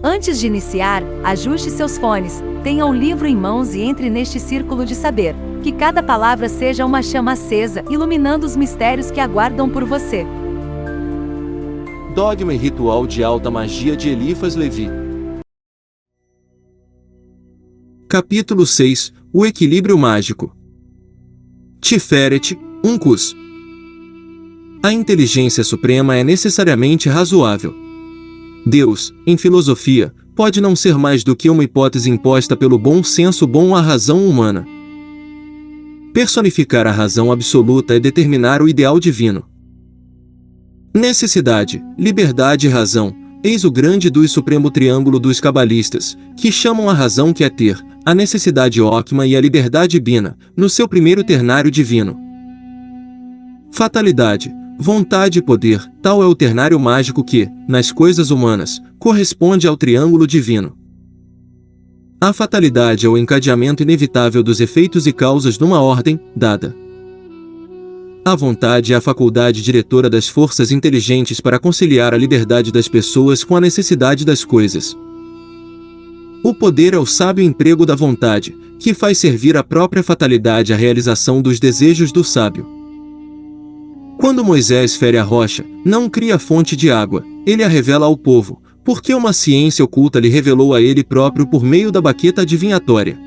Antes de iniciar, ajuste seus fones, tenha o livro em mãos e entre neste círculo de saber. Que cada palavra seja uma chama acesa, iluminando os mistérios que aguardam por você. Dogma e Ritual de Alta Magia de Eliphas Levi. Capítulo 6 – O Equilíbrio Mágico. Tiferet, Uncus. A inteligência suprema é necessariamente razoável. Deus, em filosofia, pode não ser mais do que uma hipótese imposta pelo bom senso à razão humana. Personificar a razão absoluta é determinar o ideal divino. Necessidade, liberdade e razão, eis o grande e supremo triângulo dos cabalistas, que chamam a razão que é ter, a necessidade óquima e a liberdade bina, no seu primeiro ternário divino. Fatalidade, vontade e poder, tal é o ternário mágico que, nas coisas humanas, corresponde ao triângulo divino. A fatalidade é o encadeamento inevitável dos efeitos e causas numa ordem dada. A vontade é a faculdade diretora das forças inteligentes para conciliar a liberdade das pessoas com a necessidade das coisas. O poder é o sábio emprego da vontade, que faz servir a própria fatalidade à realização dos desejos do sábio. Quando Moisés fere a rocha, não cria a fonte de água, ele a revela ao povo, porque uma ciência oculta lhe revelou a ele próprio por meio da baqueta adivinhatória.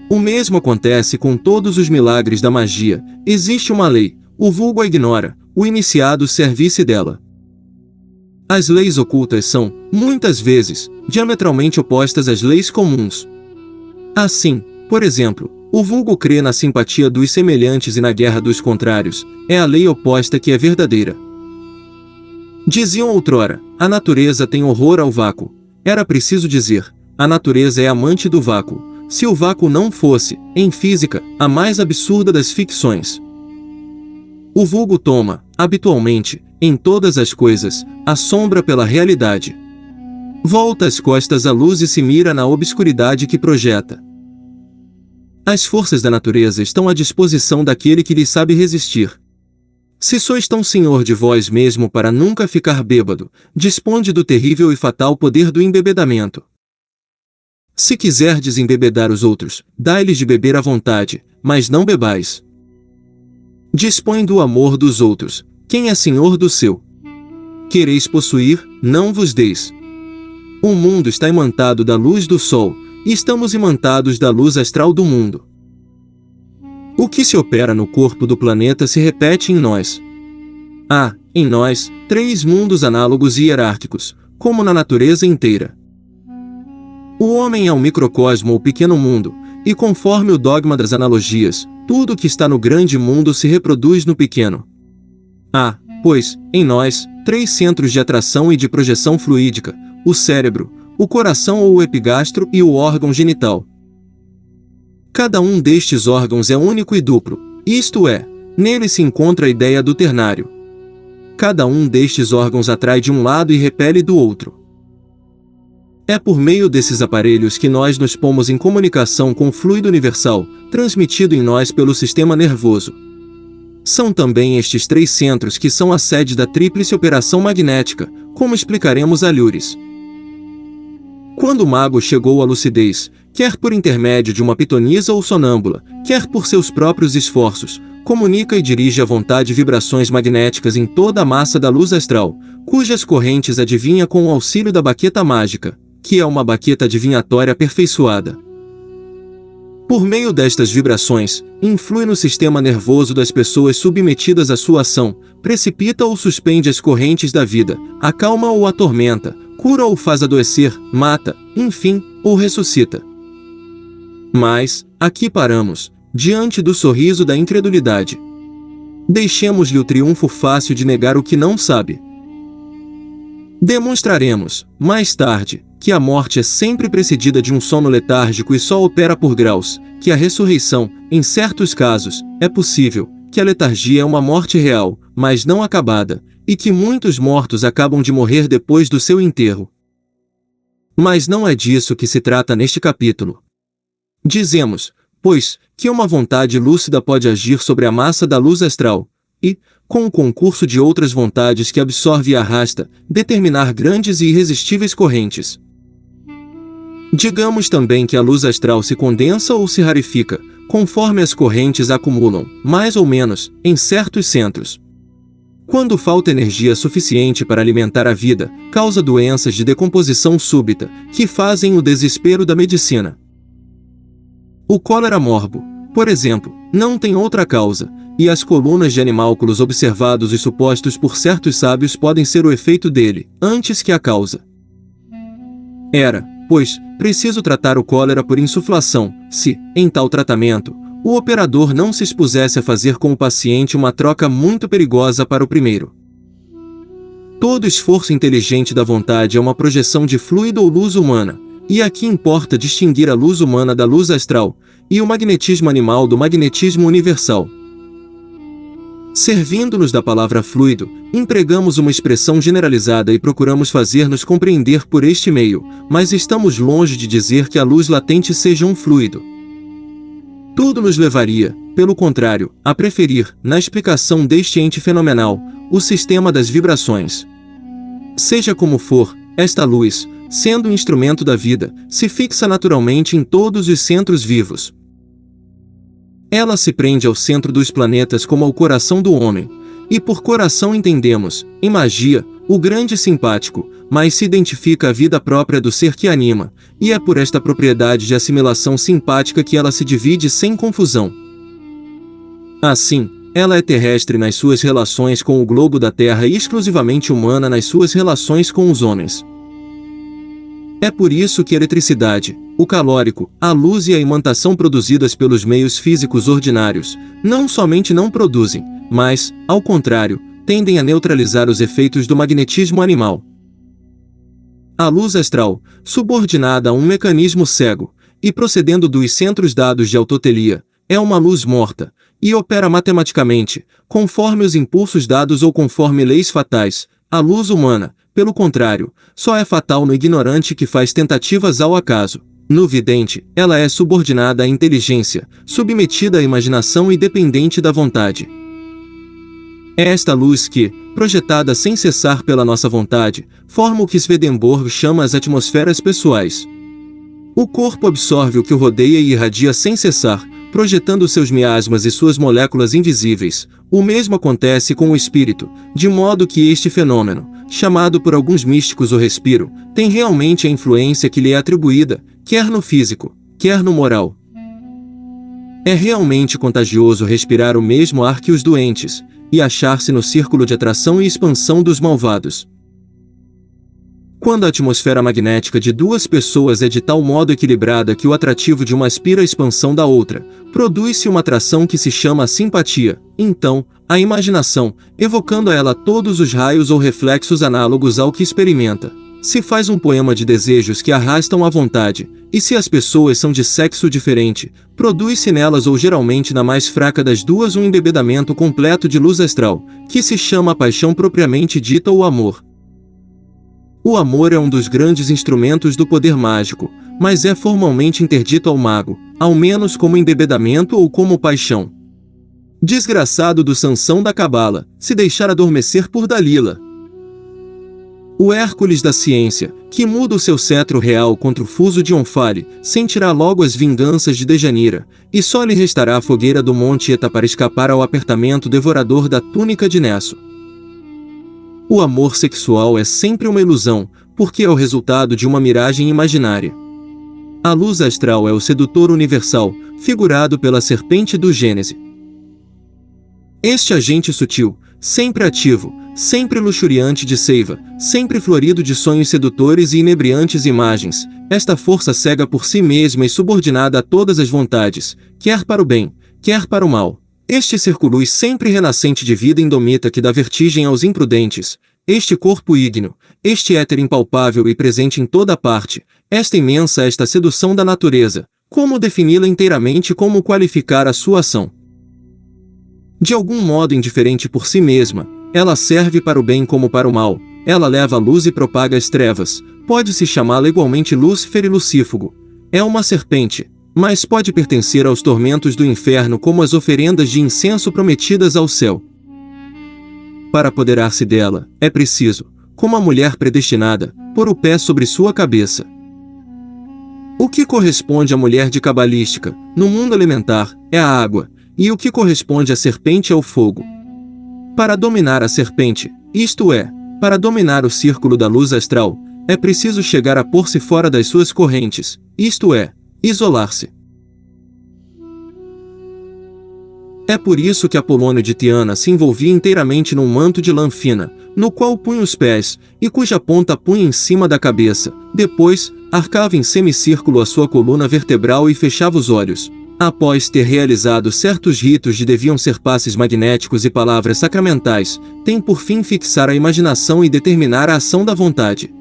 O mesmo acontece com todos os milagres da magia, existe uma lei, o vulgo a ignora, o iniciado serve-se dela. As leis ocultas são, muitas vezes, diametralmente opostas às leis comuns. Assim, por exemplo, o vulgo crê na simpatia dos semelhantes e na guerra dos contrários, é a lei oposta que é verdadeira. Diziam outrora, a natureza tem horror ao vácuo. Era preciso dizer, a natureza é amante do vácuo, se o vácuo não fosse, em física, a mais absurda das ficções. O vulgo toma, habitualmente, em todas as coisas, a sombra pela realidade. Volta as costas à luz e se mira na obscuridade que projeta. As forças da natureza estão à disposição daquele que lhe sabe resistir. Se sois tão senhor de vós mesmo para nunca ficar bêbado, disponde do terrível e fatal poder do embebedamento. Se quiserdes embebedar os outros, dai-lhes de beber à vontade, mas não bebais. Dispõe do amor dos outros, quem é senhor do seu? Quereis possuir, não vos deis. O mundo está imantado da luz do sol, e estamos imantados da luz astral do mundo. O que se opera no corpo do planeta se repete em nós. Há, em nós, 3 mundos análogos e hierárquicos, como na natureza inteira. O homem é um microcosmo ou pequeno mundo, e conforme o dogma das analogias, tudo que está no grande mundo se reproduz no pequeno. Há, pois, em nós, 3 centros de atração e de projeção fluídica, o cérebro, o coração ou o epigastro e o órgão genital. Cada um destes órgãos é único e duplo, isto é, nele se encontra a ideia do ternário. Cada um destes órgãos atrai de um lado e repele do outro. É por meio desses aparelhos que nós nos pomos em comunicação com o fluido universal, transmitido em nós pelo sistema nervoso. São também estes 3 centros que são a sede da tríplice operação magnética, como explicaremos a Lures. Quando o mago chegou à lucidez, quer por intermédio de uma pitonisa ou sonâmbula, quer por seus próprios esforços, comunica e dirige à vontade vibrações magnéticas em toda a massa da luz astral, cujas correntes adivinha com o auxílio da baqueta mágica, que é uma baqueta adivinhatória aperfeiçoada. Por meio destas vibrações, influi no sistema nervoso das pessoas submetidas à sua ação, precipita ou suspende as correntes da vida, acalma ou atormenta, cura ou faz adoecer, mata, enfim, ou ressuscita. Mas, aqui paramos, diante do sorriso da incredulidade. Deixemos-lhe o triunfo fácil de negar o que não sabe. Demonstraremos, mais tarde, que a morte é sempre precedida de um sono letárgico e só opera por graus, que a ressurreição, em certos casos, é possível, que a letargia é uma morte real, mas não acabada, e que muitos mortos acabam de morrer depois do seu enterro. Mas não é disso que se trata neste capítulo. Dizemos, pois, que uma vontade lúcida pode agir sobre a massa da luz astral, e, com o concurso de outras vontades que absorve e arrasta, determinar grandes e irresistíveis correntes. Digamos também que a luz astral se condensa ou se rarifica, conforme as correntes acumulam, mais ou menos, em certos centros. Quando falta energia suficiente para alimentar a vida, causa doenças de decomposição súbita, que fazem o desespero da medicina. O cólera morbo, por exemplo, não tem outra causa, e as colunas de animálculos observados e supostos por certos sábios podem ser o efeito dele, antes que a causa. Era, pois, preciso tratar o cólera por insuflação, se, em tal tratamento, o operador não se expusesse a fazer com o paciente uma troca muito perigosa para o primeiro. Todo esforço inteligente da vontade é uma projeção de fluido ou luz humana, e aqui importa distinguir a luz humana da luz astral, e o magnetismo animal do magnetismo universal. Servindo-nos da palavra fluido, empregamos uma expressão generalizada e procuramos fazer-nos compreender por este meio, mas estamos longe de dizer que a luz latente seja um fluido. Tudo nos levaria, pelo contrário, a preferir, na explicação deste ente fenomenal, o sistema das vibrações. Seja como for, esta luz, sendo um instrumento da vida, se fixa naturalmente em todos os centros vivos. Ela se prende ao centro dos planetas como ao coração do homem, e por coração entendemos, em magia, o grande simpático, mas se identifica a vida própria do ser que anima, e é por esta propriedade de assimilação simpática que ela se divide sem confusão. Assim, ela é terrestre nas suas relações com o globo da Terra e exclusivamente humana nas suas relações com os homens. É por isso que a eletricidade, o calórico, a luz e a imantação produzidas pelos meios físicos ordinários, não somente não produzem, mas, ao contrário, tendem a neutralizar os efeitos do magnetismo animal. A luz astral, subordinada a um mecanismo cego, e procedendo dos centros dados de autotelia, é uma luz morta, e opera matematicamente, conforme os impulsos dados ou conforme leis fatais. A luz humana, pelo contrário, só é fatal no ignorante que faz tentativas ao acaso. No vidente, ela é subordinada à inteligência, submetida à imaginação e dependente da vontade. É esta luz que, projetada sem cessar pela nossa vontade, forma o que Swedenborg chama as atmosferas pessoais. O corpo absorve o que o rodeia e irradia sem cessar, projetando seus miasmas e suas moléculas invisíveis. O mesmo acontece com o espírito, de modo que este fenômeno, chamado por alguns místicos o respiro, tem realmente a influência que lhe é atribuída, quer no físico, quer no moral. É realmente contagioso respirar o mesmo ar que os doentes, e achar-se no círculo de atração e expansão dos malvados. Quando a atmosfera magnética de duas pessoas é de tal modo equilibrada que o atrativo de uma aspira a expansão da outra, produz-se uma atração que se chama simpatia. Então, a imaginação, evocando a ela todos os raios ou reflexos análogos ao que experimenta, se faz um poema de desejos que arrastam a vontade, e se as pessoas são de sexo diferente, produz-se nelas ou geralmente na mais fraca das duas um embebedamento completo de luz astral, que se chama a paixão propriamente dita ou amor. O amor é um dos grandes instrumentos do poder mágico, mas é formalmente interdito ao mago, ao menos como embebedamento ou como paixão. Desgraçado do Sansão da Cabala, se deixar adormecer por Dalila. O Hércules da ciência, que muda o seu cetro real contra o fuso de Onfale, sentirá logo as vinganças de Dejanira, e só lhe restará a fogueira do Monte Eta para escapar ao apertamento devorador da túnica de Nesso. O amor sexual é sempre uma ilusão, porque é o resultado de uma miragem imaginária. A luz astral é o sedutor universal, figurado pela serpente do Gênese. Este agente sutil, sempre ativo, sempre luxuriante de seiva, sempre florido de sonhos sedutores e inebriantes imagens, esta força cega por si mesma e subordinada a todas as vontades, quer para o bem, quer para o mal. Este circulus sempre renascente de vida indomita que dá vertigem aos imprudentes, este corpo ígneo, este éter impalpável e presente em toda parte, esta sedução da natureza, como defini-la inteiramente e como qualificar a sua ação? De algum modo indiferente por si mesma, ela serve para o bem como para o mal, ela leva a luz e propaga as trevas, pode-se chamá-la igualmente Lúcifer e Lucífugo. É uma serpente, mas pode pertencer aos tormentos do inferno como as oferendas de incenso prometidas ao céu. para apoderar-se dela, é preciso, como a mulher predestinada, pôr o pé sobre sua cabeça. O que corresponde à mulher de cabalística, no mundo elementar, é a água, e o que corresponde à serpente é o fogo. Para dominar a serpente, isto é, para dominar o círculo da luz astral, é preciso chegar a pôr-se fora das suas correntes, isto é, isolar-se. É por isso que Apolônio de Tiana se envolvia inteiramente num manto de lã fina, no qual punha os pés, e cuja ponta punha em cima da cabeça. Depois, arcava em semicírculo a sua coluna vertebral e fechava os olhos. Após ter realizado certos ritos de deviam ser passes magnéticos e palavras sacramentais, tem por fim fixar a imaginação e determinar a ação da vontade.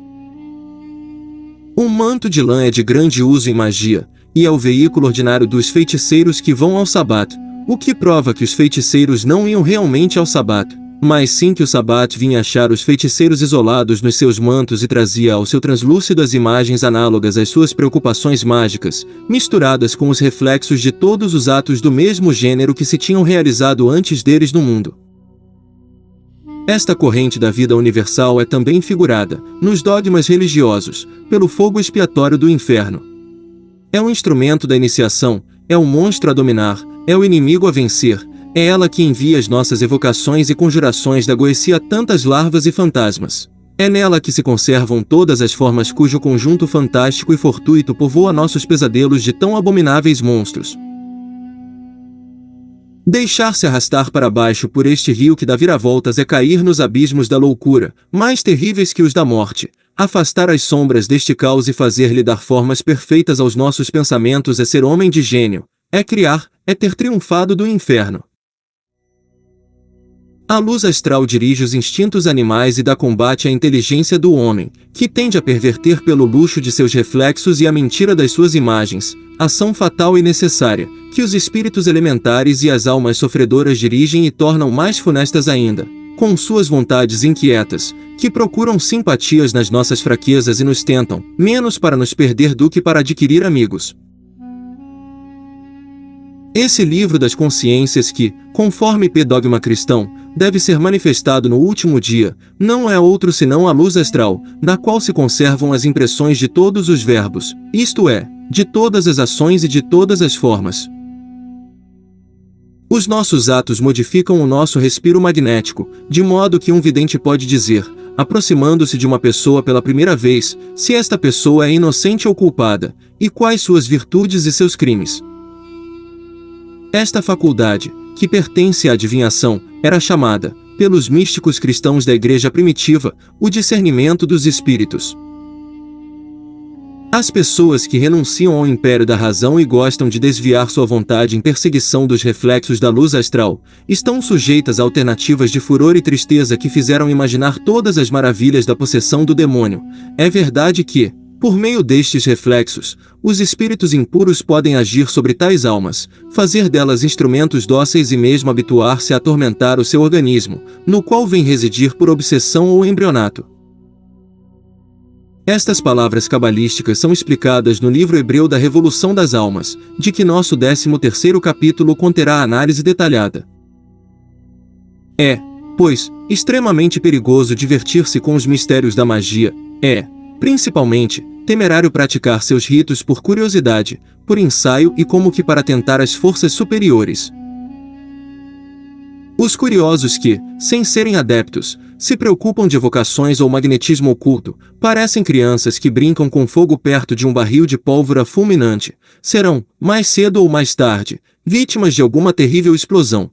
Um manto de lã é de grande uso em magia, e é o veículo ordinário dos feiticeiros que vão ao sabato, o que prova que os feiticeiros não iam realmente ao sabato, mas sim que o sabato vinha achar os feiticeiros isolados nos seus mantos e trazia ao seu translúcido as imagens análogas às suas preocupações mágicas, misturadas com os reflexos de todos os atos do mesmo gênero que se tinham realizado antes deles no mundo. Esta corrente da vida universal é também figurada, nos dogmas religiosos, pelo fogo expiatório do inferno. É um instrumento da iniciação, é um monstro a dominar, é o inimigo a vencer, é ela que envia as nossas evocações e conjurações da Goecia a tantas larvas e fantasmas. É nela que se conservam todas as formas cujo conjunto fantástico e fortuito povoa nossos pesadelos de tão abomináveis monstros. Deixar-se arrastar para baixo por este rio que dá viravoltas é cair nos abismos da loucura, mais terríveis que os da morte. Afastar as sombras deste caos e fazer-lhe dar formas perfeitas aos nossos pensamentos é ser homem de gênio, é criar, é ter triunfado do inferno. A luz astral dirige os instintos animais e dá combate à inteligência do homem, que tende a perverter pelo luxo de seus reflexos e a mentira das suas imagens, ação fatal e necessária, que os espíritos elementares e as almas sofredoras dirigem e tornam mais funestas ainda, com suas vontades inquietas, que procuram simpatias nas nossas fraquezas e nos tentam, menos para nos perder do que para adquirir amigos. Esse livro das consciências que, conforme dogma cristão, deve ser manifestado no último dia, não é outro senão a luz astral, na qual se conservam as impressões de todos os verbos, isto é, de todas as ações e de todas as formas. Os nossos atos modificam o nosso respiro magnético, de modo que um vidente pode dizer, aproximando-se de uma pessoa pela primeira vez, se esta pessoa é inocente ou culpada, e quais suas virtudes e seus crimes. Esta faculdade, que pertence à adivinhação, era chamada, pelos místicos cristãos da Igreja primitiva, o discernimento dos espíritos. As pessoas que renunciam ao império da razão e gostam de desviar sua vontade em perseguição dos reflexos da luz astral, estão sujeitas a alternativas de furor e tristeza que fizeram imaginar todas as maravilhas da possessão do demônio. É verdade que, por meio destes reflexos, os espíritos impuros podem agir sobre tais almas, fazer delas instrumentos dóceis e mesmo habituar-se a atormentar o seu organismo, no qual vem residir por obsessão ou embrionato. Estas palavras cabalísticas são explicadas no livro hebreu da Revolução das Almas, de que nosso 13º capítulo conterá análise detalhada. É, pois, extremamente perigoso divertir-se com os mistérios da magia, principalmente, temerário praticar seus ritos por curiosidade, por ensaio e como que para tentar as forças superiores. Os curiosos que, sem serem adeptos, se preocupam de evocações ou magnetismo oculto, parecem crianças que brincam com fogo perto de um barril de pólvora fulminante, serão, mais cedo ou mais tarde, vítimas de alguma terrível explosão.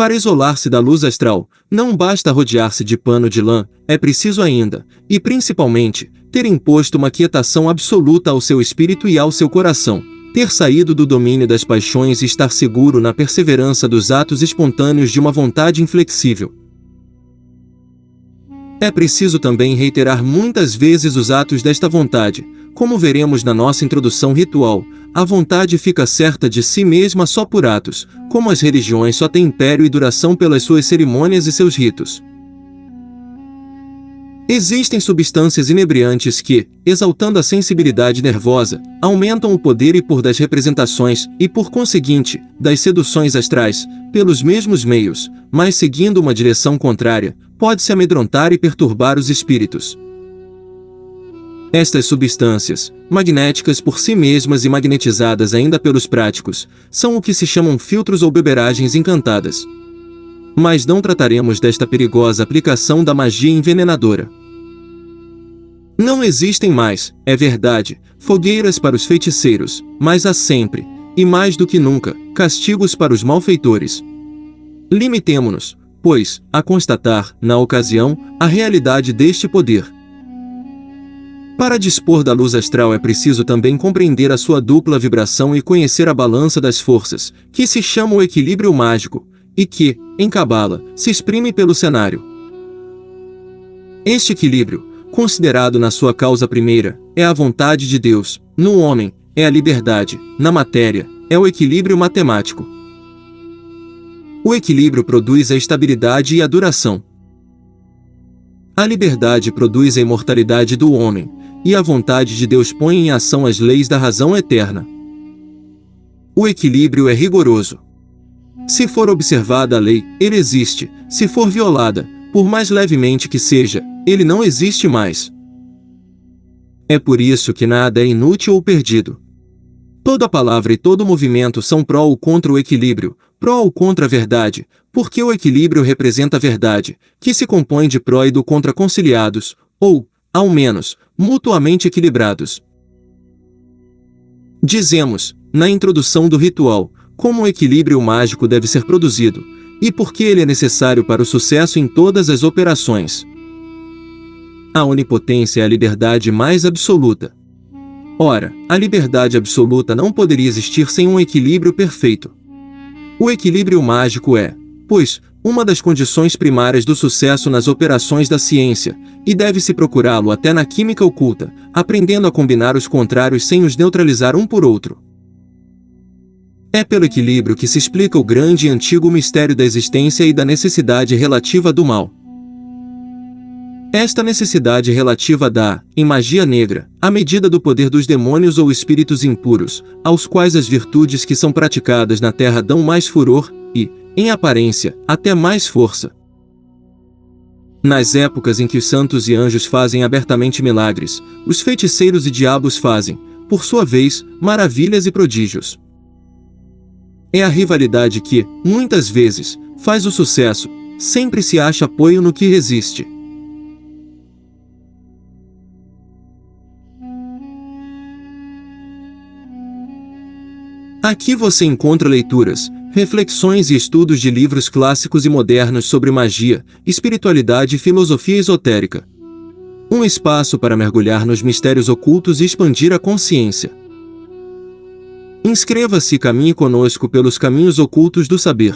Para isolar-se da luz astral, não basta rodear-se de pano de lã, é preciso ainda, e principalmente, ter imposto uma quietação absoluta ao seu espírito e ao seu coração, ter saído do domínio das paixões e estar seguro na perseverança dos atos espontâneos de uma vontade inflexível. É preciso também reiterar muitas vezes os atos desta vontade, como veremos na nossa introdução ritual. A vontade fica certa de si mesma só por atos, como as religiões só têm império e duração pelas suas cerimônias e seus ritos. Existem substâncias inebriantes que, exaltando a sensibilidade nervosa, aumentam o poder e por das representações, e por conseguinte, das seduções astrais, pelos mesmos meios, mas seguindo uma direção contrária, pode-se amedrontar e perturbar os espíritos. Estas substâncias, magnéticas por si mesmas e magnetizadas ainda pelos práticos, são o que se chamam filtros ou beberagens encantadas. Mas não trataremos desta perigosa aplicação da magia envenenadora. Não existem mais, é verdade, fogueiras para os feiticeiros, mas há sempre, e mais do que nunca, castigos para os malfeitores. Limitemo-nos, pois, a constatar, na ocasião, a realidade deste poder. Para dispor da luz astral é preciso também compreender a sua dupla vibração e conhecer a balança das forças, que se chama o equilíbrio mágico, e que, em Cabala, se exprime pelo cenário. Este equilíbrio, considerado na sua causa primeira, é a vontade de Deus, no homem, é a liberdade, na matéria, é o equilíbrio matemático. O equilíbrio produz a estabilidade e a duração. A liberdade produz a imortalidade do homem, e a vontade de Deus põe em ação as leis da razão eterna. O equilíbrio é rigoroso. Se for observada a lei, ele existe; se for violada, por mais levemente que seja, ele não existe mais. É por isso que nada é inútil ou perdido. Toda palavra e todo movimento são pró ou contra o equilíbrio, pró ou contra a verdade, porque o equilíbrio representa a verdade, que se compõe de pró e do contra conciliados, ou, ao menos, mutuamente equilibrados. Dizemos, na introdução do ritual, como o equilíbrio mágico deve ser produzido, e por que ele é necessário para o sucesso em todas as operações. A onipotência é a liberdade mais absoluta. Ora, a liberdade absoluta não poderia existir sem um equilíbrio perfeito. O equilíbrio mágico é, pois, uma das condições primárias do sucesso nas operações da ciência, e deve-se procurá-lo até na química oculta, aprendendo a combinar os contrários sem os neutralizar um por outro. É pelo equilíbrio que se explica o grande e antigo mistério da existência e da necessidade relativa do mal. Esta necessidade relativa dá, em magia negra, a medida do poder dos demônios ou espíritos impuros, aos quais as virtudes que são praticadas na terra dão mais furor, e, em aparência, até mais força. Nas épocas em que os santos e anjos fazem abertamente milagres, os feiticeiros e diabos fazem, por sua vez, maravilhas e prodígios. É a rivalidade que, muitas vezes, faz o sucesso; sempre se acha apoio no que resiste. Aqui você encontra leituras, reflexões e estudos de livros clássicos e modernos sobre magia, espiritualidade e filosofia esotérica. Um espaço para mergulhar nos mistérios ocultos e expandir a consciência. Inscreva-se e caminhe conosco pelos caminhos ocultos do saber.